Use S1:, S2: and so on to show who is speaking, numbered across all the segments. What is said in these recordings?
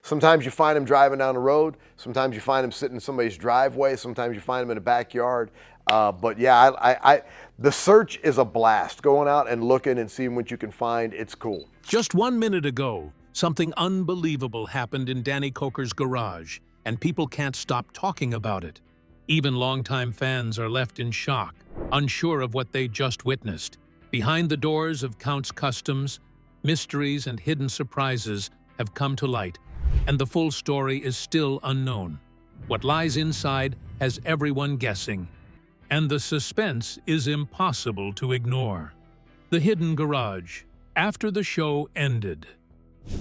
S1: Sometimes you find them driving down the road. Sometimes you find them sitting in somebody's driveway. Sometimes you find them in the backyard. But yeah, the search is a blast. Going out and looking and seeing what you can find, it's cool.
S2: Just 1 minute ago, something unbelievable happened in Danny Koker's garage, and people can't stop talking about it. Even longtime fans are left in shock, unsure of what they just witnessed. Behind the doors of Count's Kustoms, mysteries and hidden surprises have come to light, and the full story is still unknown. What lies inside has everyone guessing, and the suspense is impossible to ignore. The hidden garage, after the show ended.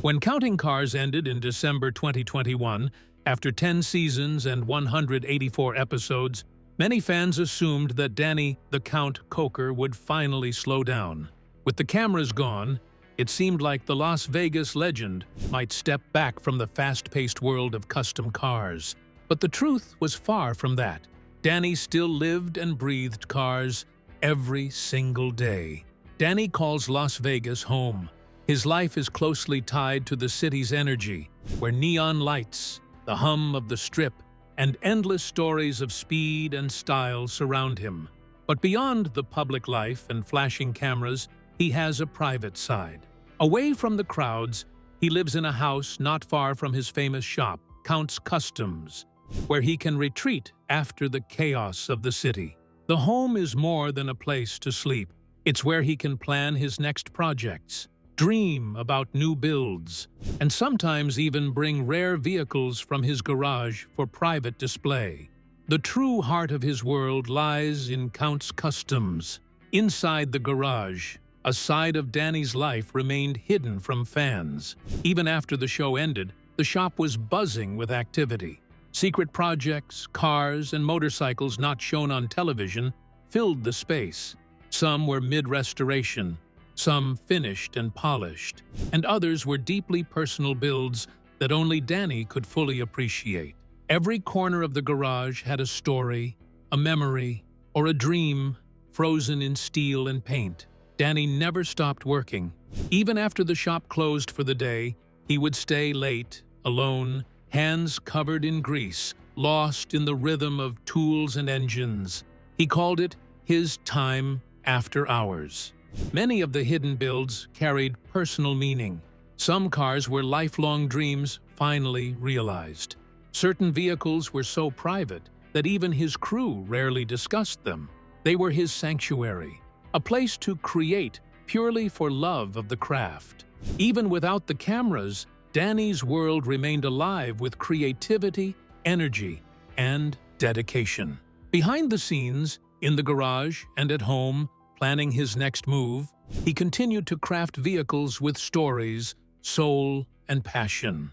S2: When Counting Cars ended in December 2021, after 10 seasons and 184 episodes, many fans assumed that Danny "the Count" Koker would finally slow down. With the cameras gone, it seemed like the Las Vegas legend might step back from the fast-paced world of custom cars. But the truth was far from that. Danny still lived and breathed cars every single day. Danny calls Las Vegas home. His life is closely tied to the city's energy, where neon lights, the hum of the Strip, and endless stories of speed and style surround him. But beyond the public life and flashing cameras, he has a private side. Away from the crowds, he lives in a house not far from his famous shop, Count's Kustoms, where he can retreat after the chaos of the city. The home is more than a place to sleep. It's where he can plan his next projects, dream about new builds, and sometimes even bring rare vehicles from his garage for private display. The true heart of his world lies in Count's Kustoms. Inside the garage, a side of Danny's life remained hidden from fans. Even after the show ended, the shop was buzzing with activity. Secret projects, cars, and motorcycles not shown on television filled the space. Some were mid-restoration, some finished and polished, and others were deeply personal builds that only Danny could fully appreciate. Every corner of the garage had a story, a memory, or a dream frozen in steel and paint. Danny never stopped working. Even after the shop closed for the day, he would stay late, alone, hands covered in grease, lost in the rhythm of tools and engines. He called it his time after hours. Many of the hidden builds carried personal meaning. Some cars were lifelong dreams finally realized. Certain vehicles were so private that even his crew rarely discussed them. They were his sanctuary, a place to create purely for love of the craft. Even without the cameras, Danny's world remained alive with creativity, energy, and dedication. Behind the scenes, in the garage and at home, planning his next move, he continued to craft vehicles with stories, soul, and passion.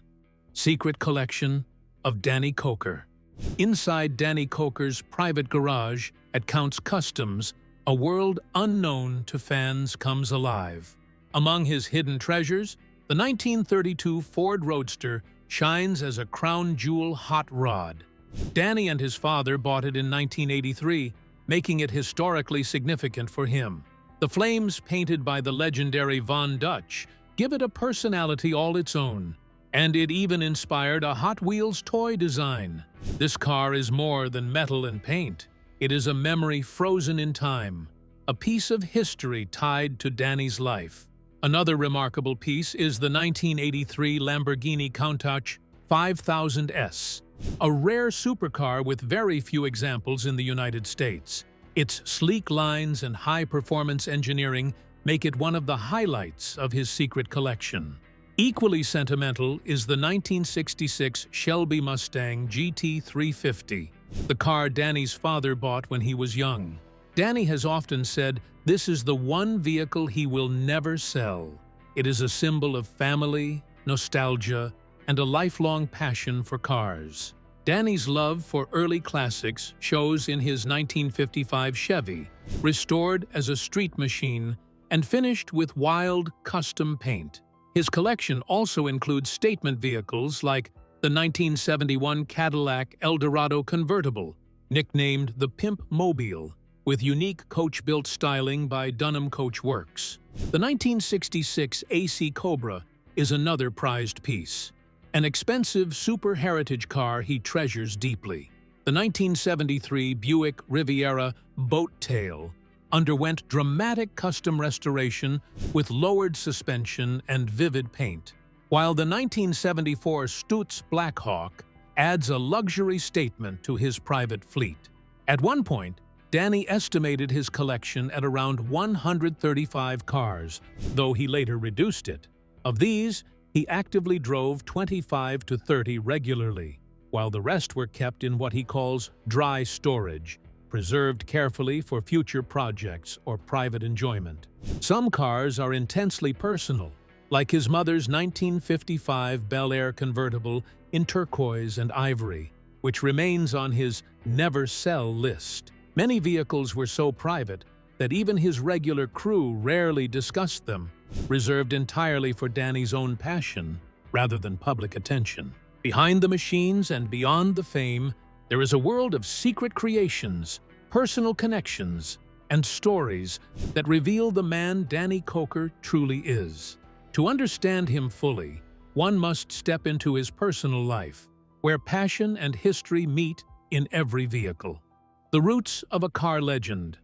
S2: Secret collection of Danny Koker. Inside Danny Koker's private garage at Count's Kustoms, a world unknown to fans comes alive. Among his hidden treasures, the 1932 Ford Roadster shines as a crown jewel hot rod. Danny and his father bought it in 1983, making it historically significant for him. The flames painted by the legendary Von Dutch give it a personality all its own, and it even inspired a Hot Wheels toy design. This car is more than metal and paint. It is a memory frozen in time, a piece of history tied to Danny's life. Another remarkable piece is the 1983 Lamborghini Countach 5000S, a rare supercar with very few examples in the United States. Its sleek lines and high-performance engineering make it one of the highlights of his secret collection. Equally sentimental is the 1966 Shelby Mustang GT350, the car Danny's father bought when he was young. Danny has often said this is the one vehicle he will never sell. It is a symbol of family, nostalgia, and a lifelong passion for cars. Danny's love for early classics shows in his 1955 Chevy, restored as a street machine and finished with wild, custom paint. His collection also includes statement vehicles like the 1971 Cadillac Eldorado convertible, nicknamed the Pimp Mobile, with unique coach-built styling by Dunham Coach Works. The 1966 AC Cobra is another prized piece. an expensive super heritage car he treasures deeply. The 1973 Buick Riviera Boat Tail underwent dramatic custom restoration with lowered suspension and vivid paint, while the 1974 Stutz Blackhawk adds a luxury statement to his private fleet. At one point, Danny estimated his collection at around 135 cars, though he later reduced it. Of these, he actively drove 25 to 30 regularly, while the rest were kept in what he calls dry storage, preserved carefully for future projects or private enjoyment. Some cars are intensely personal, like his mother's 1955 Bel Air convertible in turquoise and ivory, which remains on his never-sell list. Many vehicles were so private that even his regular crew rarely discussed them, reserved entirely for Danny's own passion rather than public attention. Behind the machines and beyond the fame, there is a world of secret creations, personal connections, and stories that reveal the man Danny Koker truly is. To understand him fully, one must step into his personal life, where passion and history meet in every vehicle. The roots of a car legend.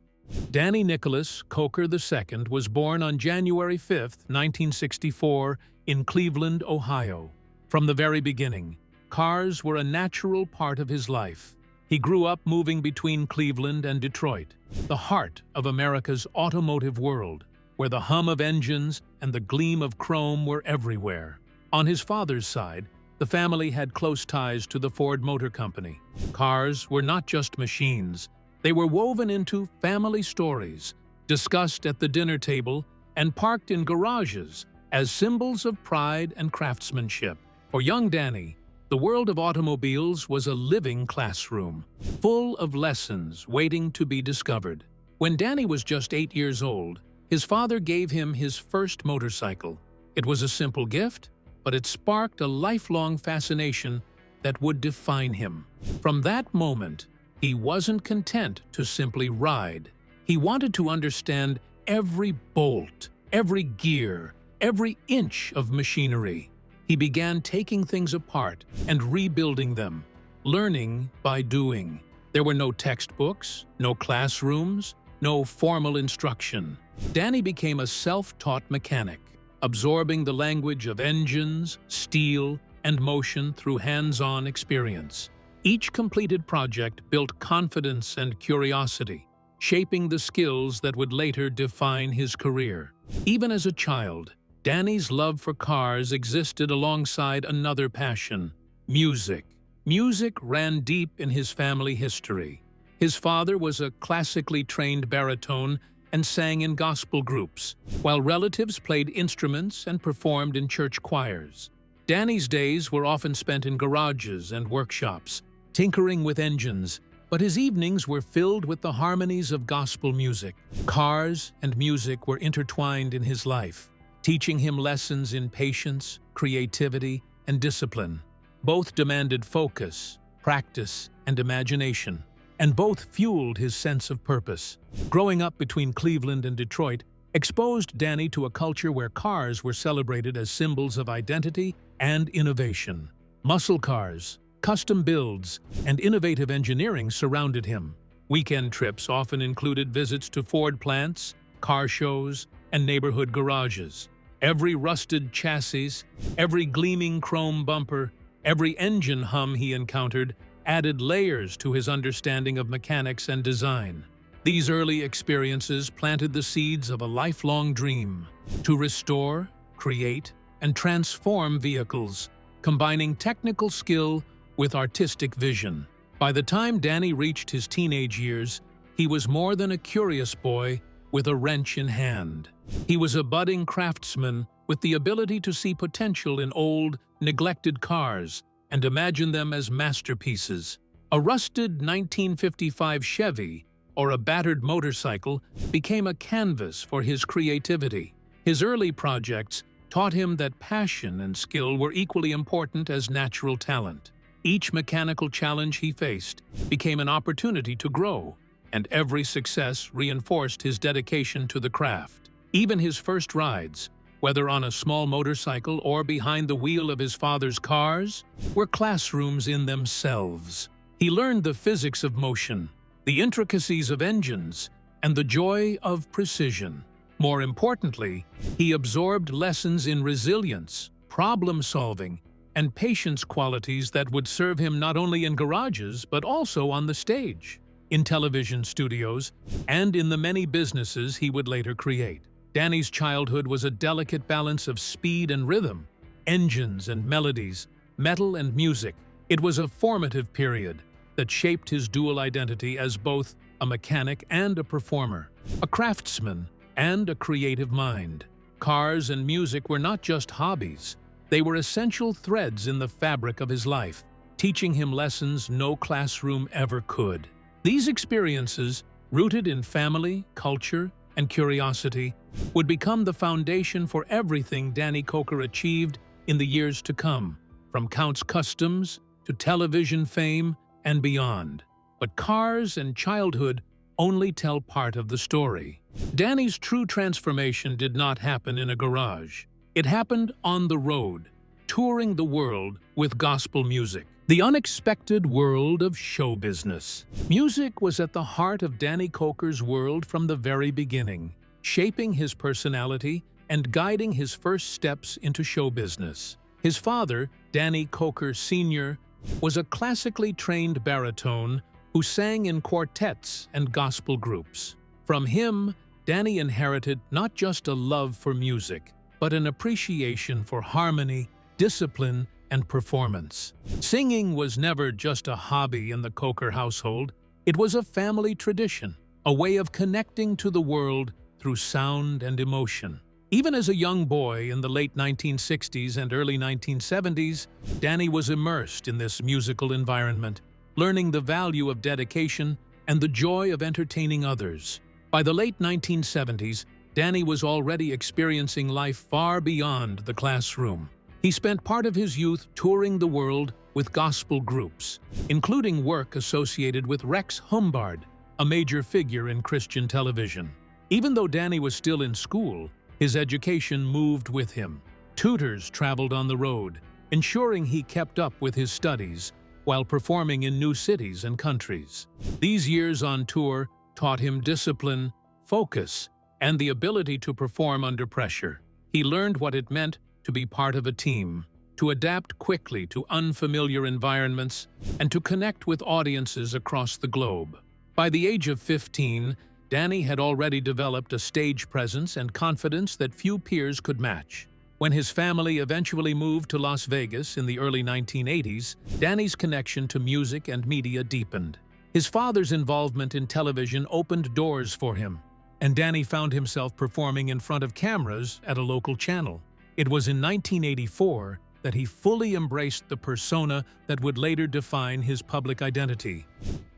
S2: Danny Nicholas Koker II was born on January 5, 1964, in Cleveland, Ohio. From the very beginning, cars were a natural part of his life. He grew up moving between Cleveland and Detroit, the heart of America's automotive world, where the hum of engines and the gleam of chrome were everywhere. On his father's side, the family had close ties to the Ford Motor Company. Cars were not just machines. They were woven into family stories, discussed at the dinner table, and parked in garages as symbols of pride and craftsmanship. For young Danny, the world of automobiles was a living classroom, full of lessons waiting to be discovered. When Danny was just 8 years old, his father gave him his first motorcycle. It was a simple gift, but it sparked a lifelong fascination that would define him. From that moment, he wasn't content to simply ride. He wanted to understand every bolt, every gear, every inch of machinery. He began taking things apart and rebuilding them, learning by doing. There were no textbooks, no classrooms, no formal instruction. Danny became a self-taught mechanic, absorbing the language of engines, steel, and motion through hands-on experience. Each completed project built confidence and curiosity, shaping the skills that would later define his career. Even as a child, Danny's love for cars existed alongside another passion: music. Music ran deep in his family history. His father was a classically trained baritone and sang in gospel groups, while relatives played instruments and performed in church choirs. Danny's days were often spent in garages and workshops, tinkering with engines, but his evenings were filled with the harmonies of gospel music. Cars and music were intertwined in his life, teaching him lessons in patience, creativity, and discipline. Both demanded focus, practice, and imagination, and both fueled his sense of purpose. Growing up between Cleveland and Detroit exposed Danny to a culture where cars were celebrated as symbols of identity and innovation. Muscle cars, custom builds, and innovative engineering surrounded him. Weekend trips often included visits to Ford plants, car shows, and neighborhood garages. Every rusted chassis, every gleaming chrome bumper, every engine hum he encountered added layers to his understanding of mechanics and design. These early experiences planted the seeds of a lifelong dream: to restore, create, and transform vehicles, combining technical skill with artistic vision. By the time Danny reached his teenage years, he was more than a curious boy with a wrench in hand. He was a budding craftsman with the ability to see potential in old, neglected cars and imagine them as masterpieces. A rusted 1955 Chevy or a battered motorcycle became a canvas for his creativity. His early projects taught him that passion and skill were equally important as natural talent. Each mechanical challenge he faced became an opportunity to grow, and every success reinforced his dedication to the craft. Even his first rides, whether on a small motorcycle or behind the wheel of his father's cars, were classrooms in themselves. He learned the physics of motion, the intricacies of engines, and the joy of precision. More importantly, he absorbed lessons in resilience, problem-solving, and patience, qualities that would serve him not only in garages but also on the stage, in television studios, and in the many businesses he would later create. Danny's childhood was a delicate balance of speed and rhythm, engines and melodies, metal and music. It was a formative period that shaped his dual identity as both a mechanic and a performer, a craftsman and a creative mind. Cars and music were not just hobbies. They were essential threads in the fabric of his life, teaching him lessons no classroom ever could. These experiences, rooted in family, culture, and curiosity, would become the foundation for everything Danny Koker achieved in the years to come, from Count's Kustoms to television fame and beyond. But cars and childhood only tell part of the story. Danny's true transformation did not happen in a garage. It happened on the road, touring the world with gospel music. The unexpected world of show business. Music was at the heart of Danny Koker's world from the very beginning, shaping his personality and guiding his first steps into show business. His father, Danny Koker Sr., was a classically trained baritone who sang in quartets and gospel groups. From him, Danny inherited not just a love for music, but an appreciation for harmony, discipline, and performance. Singing was never just a hobby in the Koker household. It was a family tradition, a way of connecting to the world through sound and emotion. Even as a young boy in the late 1960s and early 1970s, Danny was immersed in this musical environment, learning the value of dedication and the joy of entertaining others. By the late 1970s, Danny was already experiencing life far beyond the classroom. He spent part of his youth touring the world with gospel groups, including work associated with Rex Humbard, a major figure in Christian television. Even though Danny was still in school, his education moved with him. Tutors traveled on the road, ensuring he kept up with his studies while performing in new cities and countries. These years on tour taught him discipline, focus, and the ability to perform under pressure. He learned what it meant to be part of a team, to adapt quickly to unfamiliar environments, and to connect with audiences across the globe. By the age of 15, Danny had already developed a stage presence and confidence that few peers could match. When his family eventually moved to Las Vegas in the early 1980s, Danny's connection to music and media deepened. His father's involvement in television opened doors for him, and Danny found himself performing in front of cameras at a local channel. It was in 1984 that he fully embraced the persona that would later define his public identity: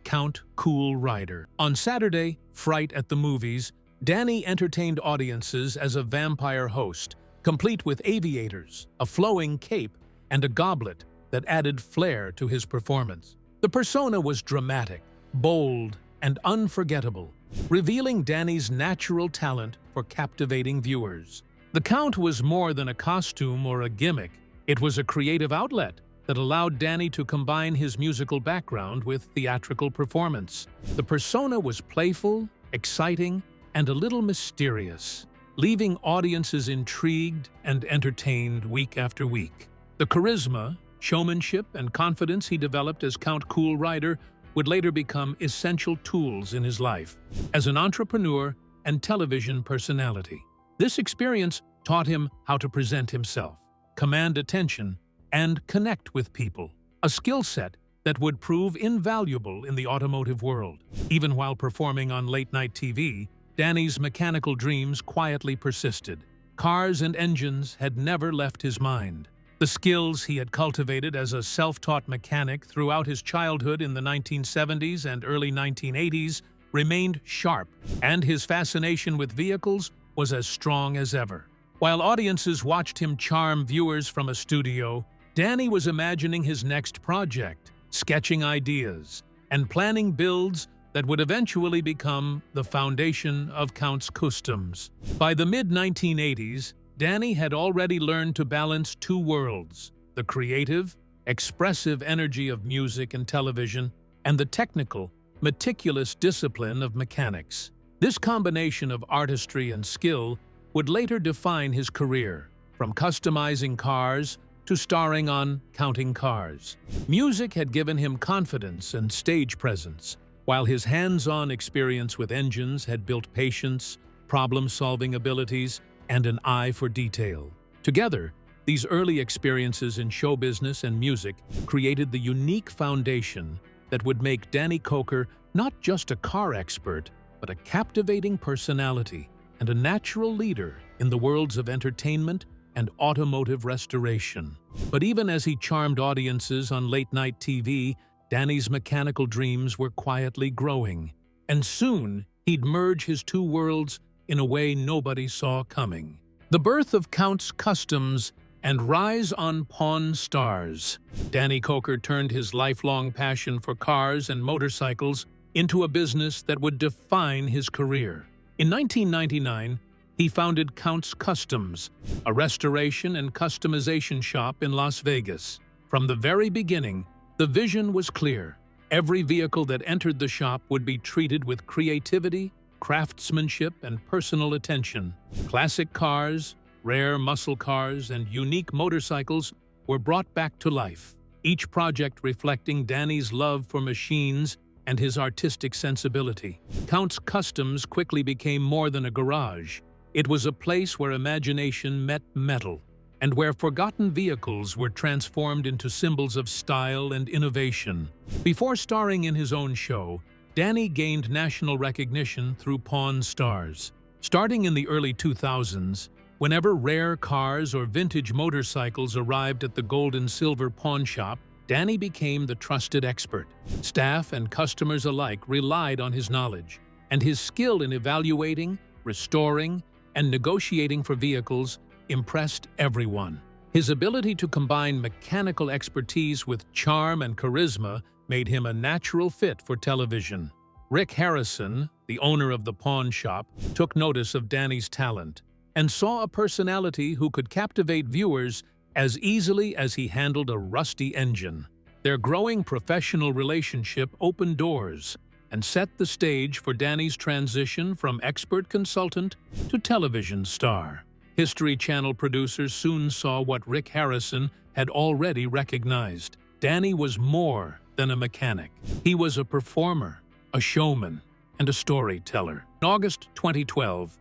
S2: Count Cool Rider. On Saturday, Fright at the Movies, Danny entertained audiences as a vampire host, complete with aviators, a flowing cape, and a goblet that added flair to his performance. The persona was dramatic, bold, and unforgettable, revealing Danny's natural talent for captivating viewers. The Count was more than a costume or a gimmick. It was a creative outlet that allowed Danny to combine his musical background with theatrical performance. The persona was playful, exciting, and a little mysterious, leaving audiences intrigued and entertained week after week. The charisma, showmanship, and confidence he developed as Count Cool Rider would later become essential tools in his life as an entrepreneur and television personality. This experience taught him how to present himself, command attention, and connect with people, a skill set that would prove invaluable in the automotive world. Even while performing on late-night TV, Danny's mechanical dreams quietly persisted. Cars and engines had never left his mind. The skills he had cultivated as a self-taught mechanic throughout his childhood in the 1970s and early 1980s remained sharp, and his fascination with vehicles was as strong as ever. While audiences watched him charm viewers from a studio, Danny was imagining his next project, sketching ideas, and planning builds that would eventually become the foundation of Count's Kustoms. By the mid-1980s, Danny had already learned to balance two worlds: the creative, expressive energy of music and television, and the technical, meticulous discipline of mechanics. This combination of artistry and skill would later define his career, from customizing cars to starring on Counting Cars. Music had given him confidence and stage presence, while his hands-on experience with engines had built patience, problem-solving abilities, and an eye for detail. Together, these early experiences in show business and music created the unique foundation that would make Danny Koker not just a car expert, but a captivating personality and a natural leader in the worlds of entertainment and automotive restoration. But even as he charmed audiences on late-night TV, Danny's mechanical dreams were quietly growing, and soon he'd merge his two worlds in a way nobody saw coming. The birth of Kustoms and rise on Pawn Stars. Danny Koker turned his lifelong passion for cars and motorcycles into a business that would define his career. In 1999, he founded Kustoms, a restoration and customization shop in Las Vegas. From the very beginning, the vision was clear. Every vehicle that entered the shop would be treated with creativity, craftsmanship, and personal attention. Classic cars, rare muscle cars, and unique motorcycles were brought back to life, each project reflecting Danny's love for machines and his artistic sensibility. Kustoms quickly became more than a garage. It was a place where imagination met metal, and where forgotten vehicles were transformed into symbols of style and innovation. Before starring in his own show, Danny gained national recognition through Pawn Stars. Starting in the early 2000s, whenever rare cars or vintage motorcycles arrived at the gold and silver pawn shop, Danny became the trusted expert. Staff and customers alike relied on his knowledge, and his skill in evaluating, restoring, and negotiating for vehicles impressed everyone. His ability to combine mechanical expertise with charm and charisma made him a natural fit for television. Rick Harrison, the owner of the pawn shop, took notice of Danny's talent and saw a personality who could captivate viewers as easily as he handled a rusty engine. Their growing professional relationship opened doors and set the stage for Danny's transition from expert consultant to television star. History Channel producers soon saw what Rick Harrison had already recognized. Danny was more than a mechanic. He was a performer, a showman, and a storyteller. In August 2012,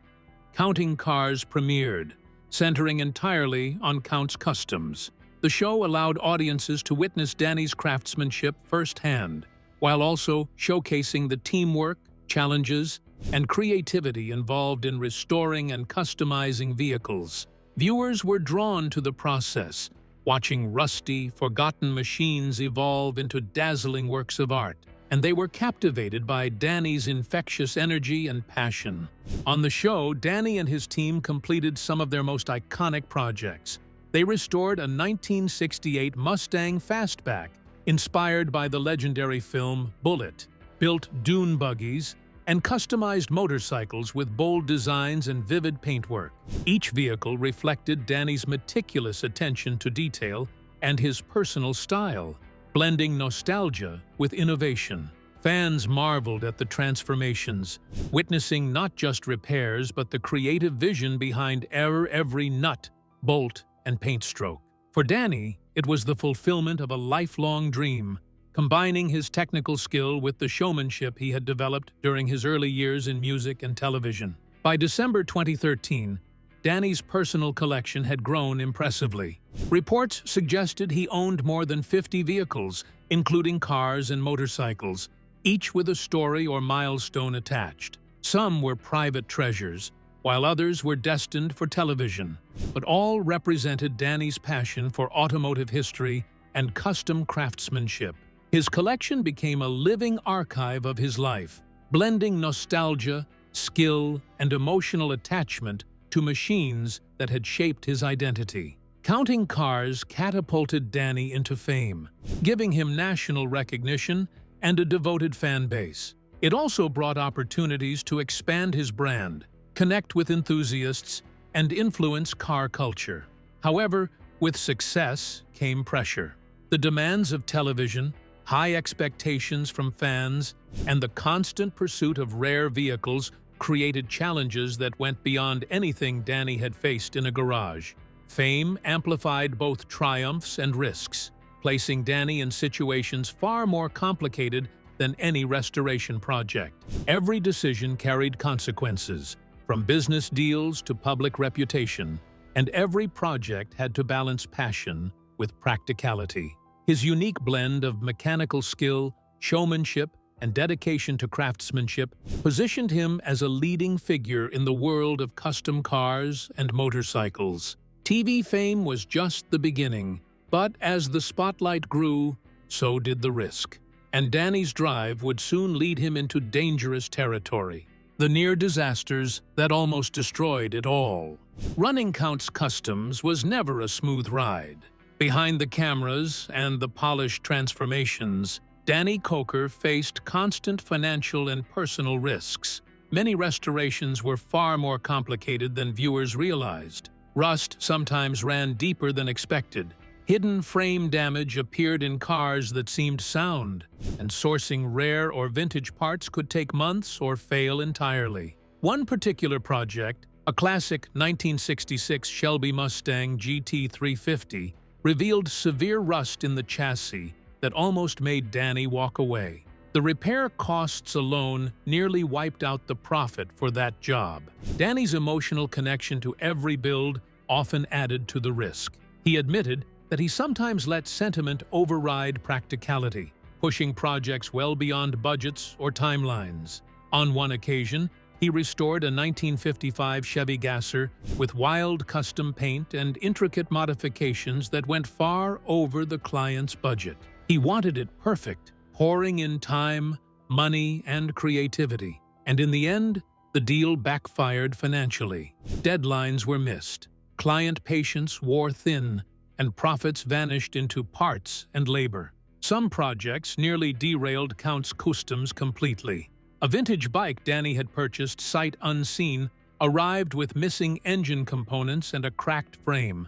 S2: Counting Cars premiered, centering entirely on Kustoms. The show allowed audiences to witness Danny's craftsmanship firsthand, while also showcasing the teamwork, challenges, and creativity involved in restoring and customizing vehicles. Viewers were drawn to the process, watching rusty, forgotten machines evolve into dazzling works of art, and they were captivated by Danny's infectious energy and passion. On the show, Danny and his team completed some of their most iconic projects. They restored a 1968 Mustang Fastback, inspired by the legendary film Bullitt, built dune buggies, and customized motorcycles with bold designs and vivid paintwork. Each vehicle reflected Danny's meticulous attention to detail and his personal style, blending nostalgia with innovation. Fans marveled at the transformations, witnessing not just repairs but the creative vision behind every nut, bolt, and paint stroke. For Danny, it was the fulfillment of a lifelong dream, combining his technical skill with the showmanship he had developed during his early years in music and television. By December 2013, Danny's personal collection had grown impressively. Reports suggested he owned more than 50 vehicles, including cars and motorcycles, each with a story or milestone attached. Some were private treasures, while others were destined for television, but all represented Danny's passion for automotive history and custom craftsmanship. His collection became a living archive of his life, blending nostalgia, skill, and emotional attachment to machines that had shaped his identity. Counting Cars catapulted Danny into fame, giving him national recognition and a devoted fan base. It also brought opportunities to expand his brand, connect with enthusiasts, and influence car culture. However, with success came pressure. The demands of television, high expectations from fans, and the constant pursuit of rare vehicles created challenges that went beyond anything Danny had faced in a garage. Fame amplified both triumphs and risks, placing Danny in situations far more complicated than any restoration project. Every decision carried consequences, from business deals to public reputation, and every project had to balance passion with practicality. His unique blend of mechanical skill, showmanship, and dedication to craftsmanship positioned him as a leading figure in the world of custom cars and motorcycles. TV fame was just the beginning, but as the spotlight grew, so did the risk. And Danny's drive would soon lead him into dangerous territory. The near disasters that almost destroyed it all. Running Count's Kustoms was never a smooth ride. Behind the cameras and the polished transformations, Danny Koker faced constant financial and personal risks. Many restorations were far more complicated than viewers realized. Rust sometimes ran deeper than expected. Hidden frame damage appeared in cars that seemed sound, and sourcing rare or vintage parts could take months or fail entirely. One particular project, a classic 1966 Shelby Mustang GT350, revealed severe rust in the chassis that almost made Danny walk away. The repair costs alone nearly wiped out the profit for that job. Danny's emotional connection to every build often added to the risk. He admitted that he sometimes let sentiment override practicality, pushing projects well beyond budgets or timelines. On one occasion, he restored a 1955 Chevy Gasser with wild custom paint and intricate modifications that went far over the client's budget. He wanted it perfect, pouring in time, money, and creativity. And in the end, the deal backfired financially. Deadlines were missed, client patience wore thin, and profits vanished into parts and labor. Some projects nearly derailed Count's Kustoms completely. A vintage bike Danny had purchased sight unseen arrived with missing engine components and a cracked frame,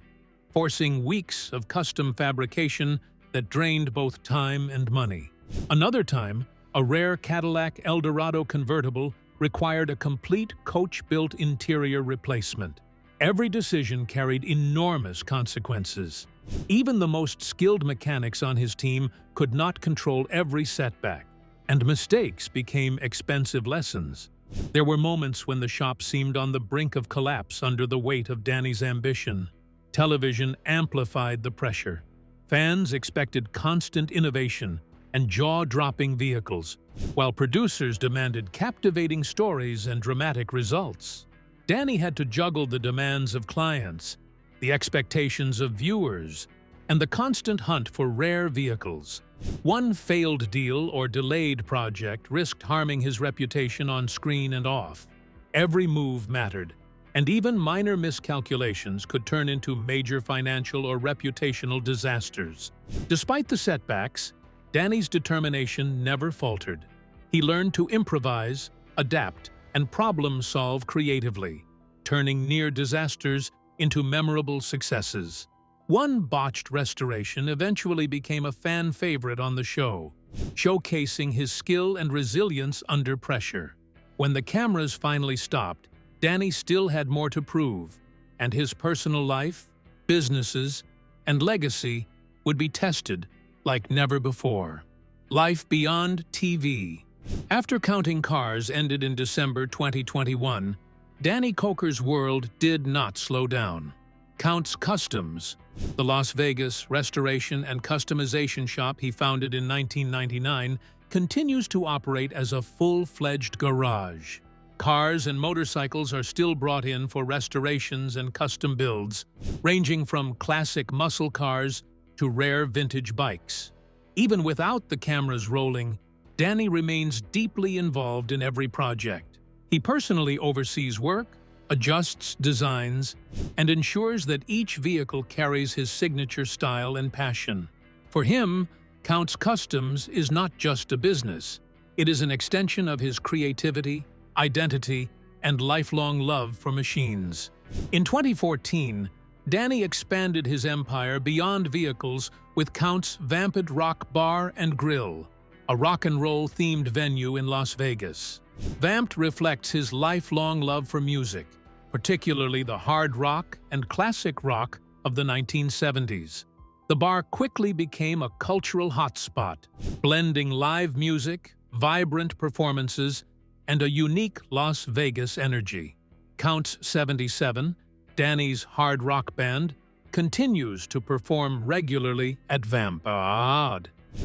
S2: forcing weeks of custom fabrication that drained both time and money. Another time, a rare Cadillac Eldorado convertible required a complete coach-built interior replacement. Every decision carried enormous consequences. Even the most skilled mechanics on his team could not control every setback, and mistakes became expensive lessons. There were moments when the shop seemed on the brink of collapse under the weight of Danny's ambition. Television amplified the pressure. Fans expected constant innovation and jaw-dropping vehicles, while producers demanded captivating stories and dramatic results. Danny had to juggle the demands of clients, the expectations of viewers, and the constant hunt for rare vehicles. One failed deal or delayed project risked harming his reputation on screen and off. Every move mattered, and even minor miscalculations could turn into major financial or reputational disasters. Despite the setbacks, Danny's determination never faltered. He learned to improvise, adapt, and problem-solve creatively, turning near disasters into memorable successes. One botched restoration eventually became a fan favorite on the show, showcasing his skill and resilience under pressure. When the cameras finally stopped, Danny still had more to prove, and his personal life, businesses, and legacy would be tested like never before. Life beyond TV. After Counting Cars ended in December 2021, Danny Koker's world did not slow down. Count's Kustoms, the Las Vegas restoration and customization shop he founded in 1999, continues to operate as a full-fledged garage. Cars and motorcycles are still brought in for restorations and custom builds, ranging from classic muscle cars to rare vintage bikes. Even without the cameras rolling, Danny remains deeply involved in every project. He personally oversees work, adjusts designs, and ensures that each vehicle carries his signature style and passion. For him, Count's Kustoms is not just a business. It is an extension of his creativity, identity, and lifelong love for machines. In 2014, Danny expanded his empire beyond vehicles with Count's Vamped Rock Bar and Grill, a rock and roll themed venue in Las Vegas. Vamped reflects his lifelong love for music, particularly the hard rock and classic rock of the 1970s. The bar quickly became a cultural hotspot, blending live music, vibrant performances, and a unique Las Vegas energy. Count's 77, Danny's hard rock band, continues to perform regularly at Vamped.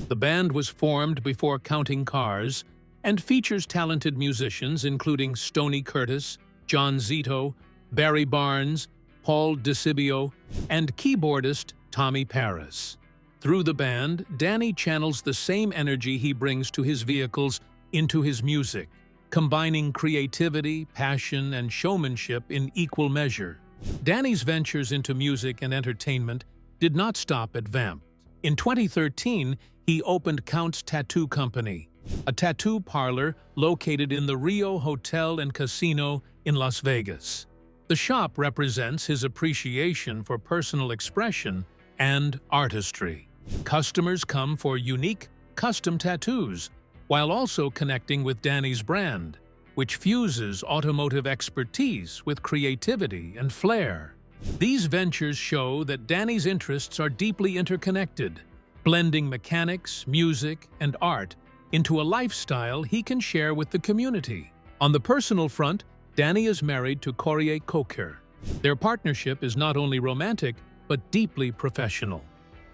S2: The band was formed before Counting Cars and features talented musicians including Stoney Curtis, John Zito, Barry Barnes, Paul DeCibio, and keyboardist Tommy Paris. Through the band, Danny channels the same energy he brings to his vehicles into his music, combining creativity, passion, and showmanship in equal measure. Danny's ventures into music and entertainment did not stop at Vamped. In 2013, he opened Count's Tattoo Company, a tattoo parlor located in the Rio Hotel and Casino in Las Vegas. The shop represents his appreciation for personal expression and artistry. Customers come for unique, custom tattoos, while also connecting with Danny's brand, which fuses automotive expertise with creativity and flair. These ventures show that Danny's interests are deeply interconnected, blending mechanics, music, and art into a lifestyle he can share with the community. On the personal front, Danny is married to Koker. Their partnership is not only romantic, but deeply professional.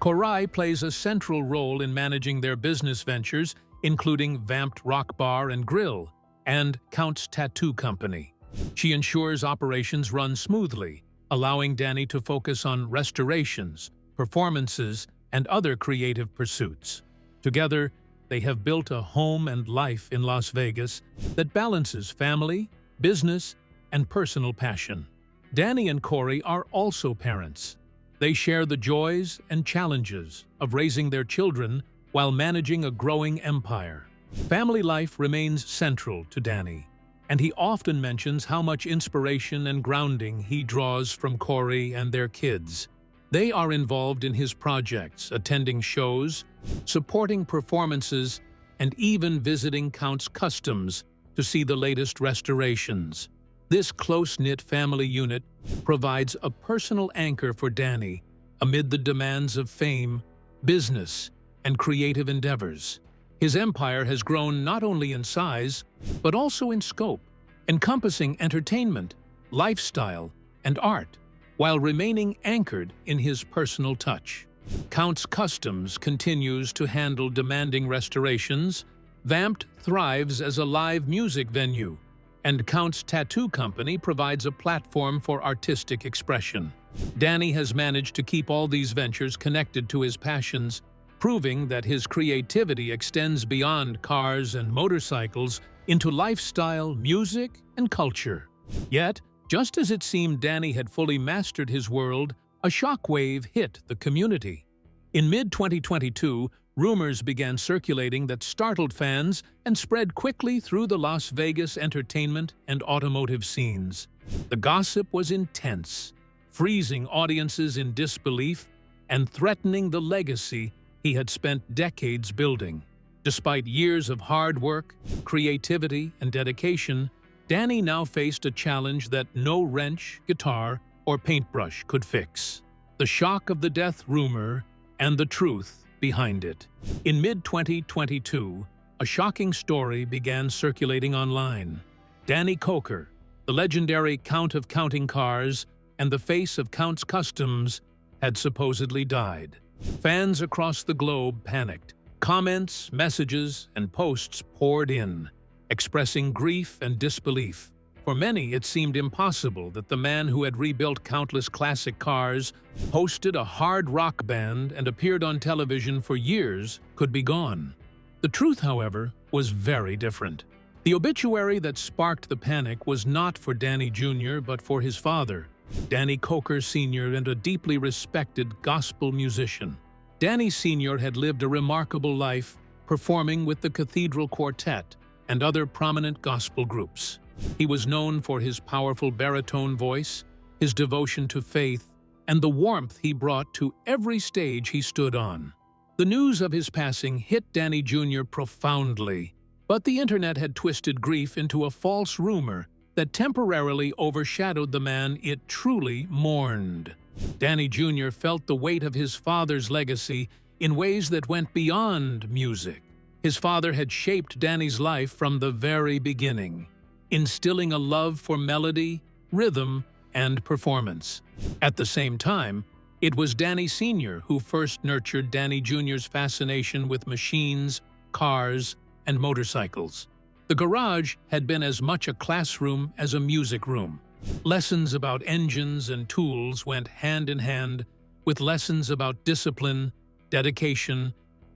S2: Korai plays a central role in managing their business ventures, including Vamped Rock Bar and Grill and Count's Tattoo Company. She ensures operations run smoothly, allowing Danny to focus on restorations, performances, and other creative pursuits. Together, they have built a home and life in Las Vegas that balances family, business, and personal passion. Danny and Corey are also parents. They share the joys and challenges of raising their children while managing a growing empire. Family life remains central to Danny, and he often mentions how much inspiration and grounding he draws from Corey and their kids. They are involved in his projects, attending shows, supporting performances, and even visiting Count's Kustoms to see the latest restorations. This close-knit family unit provides a personal anchor for Danny amid the demands of fame, business, and creative endeavors. His empire has grown not only in size, but also in scope, encompassing entertainment, lifestyle, and art, while remaining anchored in his personal touch. Count's Kustoms continues to handle demanding restorations, Vamped thrives as a live music venue, and Count's Tattoo Company provides a platform for artistic expression. Danny has managed to keep all these ventures connected to his passions, proving that his creativity extends beyond cars and motorcycles into lifestyle, music, and culture. Yet, just as it seemed Danny had fully mastered his world, a shockwave hit the community. In mid-2022, rumors began circulating that startled fans and spread quickly through the Las Vegas entertainment and automotive scenes. The gossip was intense, freezing audiences in disbelief and threatening the legacy he had spent decades building. Despite years of hard work, creativity, and dedication, Danny now faced a challenge that no wrench, guitar, or paintbrush could fix: the shock of the death rumor and the truth behind it. In mid-2022, a shocking story began circulating online. Danny Koker, the legendary Count of Counting Cars and the face of Count's Kustoms, had supposedly died. Fans across the globe panicked. Comments, messages, and posts poured in, expressing grief and disbelief. For many, it seemed impossible that the man who had rebuilt countless classic cars, hosted a hard rock band, and appeared on television for years could be gone. The truth, however, was very different. The obituary that sparked the panic was not for Danny Jr., but for his father, Danny Koker Sr., and a deeply respected gospel musician. Danny Sr. had lived a remarkable life, performing with the Cathedral Quartet and other prominent gospel groups. He was known for his powerful baritone voice, his devotion to faith, and the warmth he brought to every stage he stood on. The news of his passing hit Danny Jr. profoundly, but the internet had twisted grief into a false rumor that temporarily overshadowed the man it truly mourned. Danny Jr. felt the weight of his father's legacy in ways that went beyond music. His father had shaped Danny's life from the very beginning, instilling a love for melody, rhythm, and performance. At the same time, it was Danny Sr. who first nurtured Danny Jr.'s fascination with machines, cars, and motorcycles. The garage had been as much a classroom as a music room. Lessons about engines and tools went hand in hand with lessons about discipline, dedication,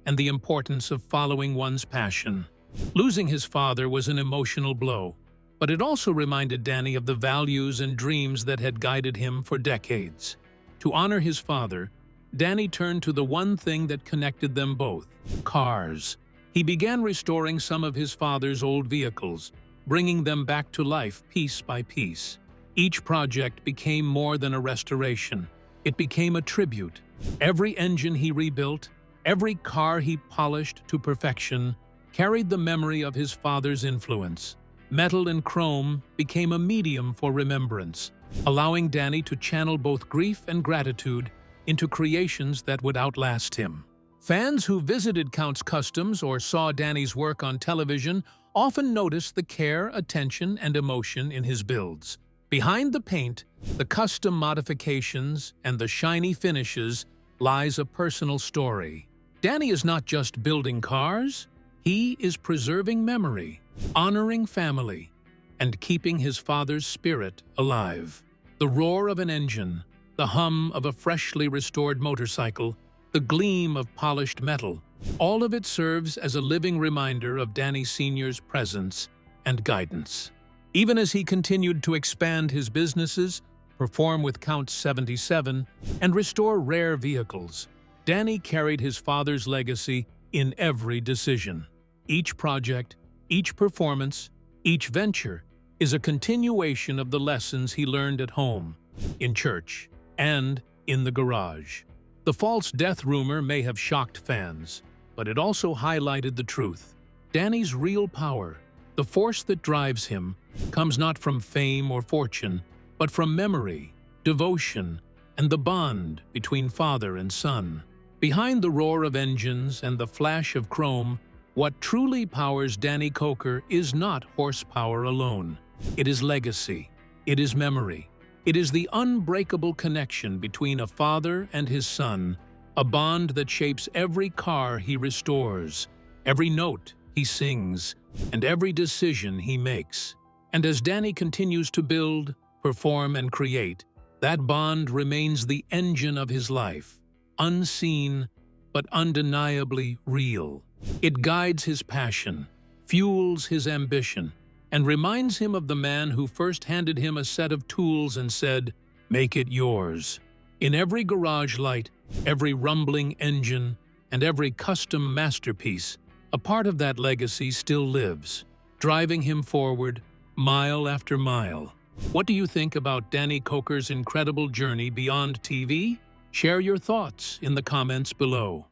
S2: and the importance of following one's passion. Losing his father was an emotional blow, but it also reminded Danny of the values and dreams that had guided him for decades. To honor his father, Danny turned to the one thing that connected them both: cars. He began restoring some of his father's old vehicles, bringing them back to life piece by piece. Each project became more than a restoration. It became a tribute. Every engine he rebuilt, every car he polished to perfection, carried the memory of his father's influence. Metal and chrome became a medium for remembrance, allowing Danny to channel both grief and gratitude into creations that would outlast him. Fans who visited Count's Kustoms or saw Danny's work on television often noticed the care, attention, and emotion in his builds. Behind the paint, the custom modifications, and the shiny finishes lies a personal story. Danny is not just building cars, he is preserving memory, honoring family, and keeping his father's spirit alive. The roar of an engine, the hum of a freshly restored motorcycle, the gleam of polished metal, all of it serves as a living reminder of Danny Sr.'s presence and guidance. Even as he continued to expand his businesses, perform with Count 77, and restore rare vehicles, Danny carried his father's legacy in every decision. Each project, each performance, each venture is a continuation of the lessons he learned at home, in church, and in the garage. The false death rumor may have shocked fans, but it also highlighted the truth. Danny's real power, the force that drives him, comes not from fame or fortune, but from memory, devotion, and the bond between father and son. Behind the roar of engines and the flash of chrome, what truly powers Danny Koker is not horsepower alone. It is legacy. It is memory. It is the unbreakable connection between a father and his son, a bond that shapes every car he restores, every note he sings, and every decision he makes. And as Danny continues to build, perform, and create, that bond remains the engine of his life, unseen but undeniably real. It guides his passion, fuels his ambition, and reminds him of the man who first handed him a set of tools and said, "Make it yours." In every garage light, every rumbling engine, and every custom masterpiece, a part of that legacy still lives, driving him forward, mile after mile. What do you think about Danny Koker's incredible journey beyond TV? Share your thoughts in the comments below.